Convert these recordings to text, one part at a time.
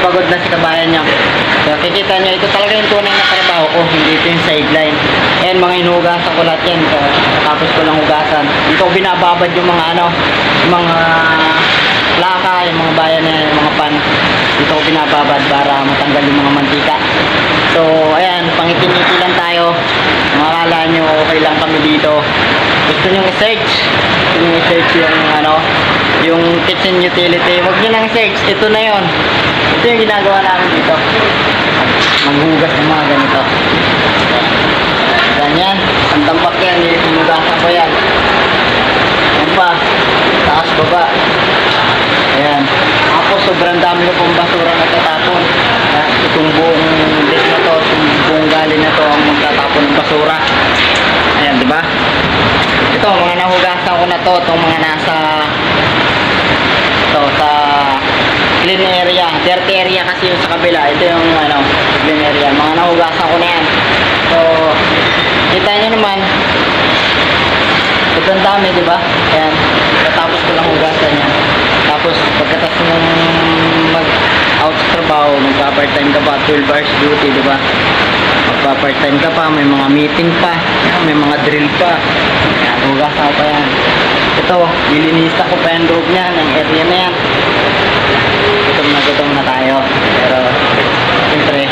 Pagod na si kabayan niya. So, kikita niyo, ito talaga yung tunay na trabaho ko, hindi ito yung sideline. Ayan, mga hinugasan ko lahat yan. So, tapos ko lang hugasan. Dito ko binababad yung mga yung mga plaka, yung mga bayan na yung mga pan. Dito ko binababad para matanggal yung mga mantika. So, ayan, pangiti-ngiti lang tayo. Makakala nyo, okay lang kami dito. Gusto nyo i-search? Gusto nyo i-search yung kitchen utility. Huwag nyo lang i-search. Ito na yon. Ito yung ginagawa namin dito. Maghugas ng mga ganito. Ganyan. Ang tampak yan. Hinugasan ko yan. Yan pa. Taas baba. Ayan. Tapos sobrang dami ko pong basura na tatapon. Itong buong deck na to, itong buong gali na to ang magtatapon ng basura. Ayan, diba? Ito, mga nahugasan ko na to. Itong mga nasa sa clean area, dirty area kasi yung sa kabila. Ito yung clean area. Mga nahugasan ko na yan. So, kita nyo naman, ito ang dami, diba? Ayan, tapos ko lang hugasan yan. Tapos, pagkatapos nung mag-out sa trabaho, magpa-part-time ka pa, 12 hours duty, diba? Magpa-part-time ka pa, may mga meeting pa, may mga drill pa. Ayan, hugasan ko pa yan. Ito, nilinista ko pa yung loob niya, ng area na yan. Gutom na tayo. Pero, siyempre,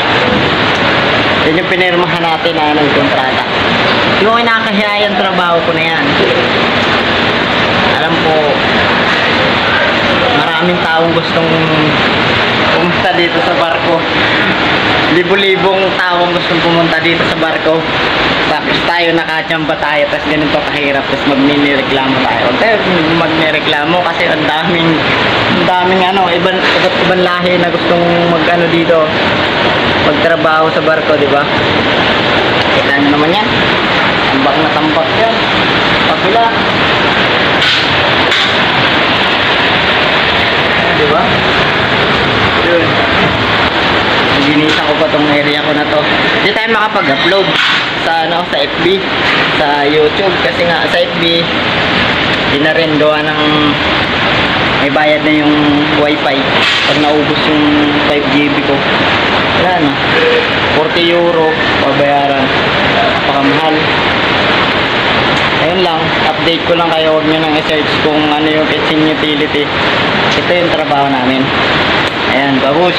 yun yung pinirmahan natin na kontrata. Yung kinakahiya yung trabaho ko na yan. Alam ko, maraming taong gustong pumunta dito sa barko. Libo-libong taong gustong pumunta dito sa barko. Tapos tayo nakachamba tayo, tapos ganito kahirap, tapos magnireklamo tayo. Huwag tayo magnireklamo kasi ang daming ibang lahi na gustong dito, magtrabaho sa barko, di ba? Kita nyo naman yan. Tambak na tambak yan. Pagila. Di ba? Yun. Ginisan ko pa tong area ko na to. Hindi tayo makapag-upload sa FB, sa YouTube kasi nga sa FB hindi na rin gawa ng may bayad na yung wifi pag naubos yung 5 GB ko. Wala na, 40 euro pabayaran, napakamahal. Ayun lang, update ko lang kayo. Huwag nyo nang i-search kung ano yung kitchen utility. Ito yung trabaho namin. Ayan, bagus.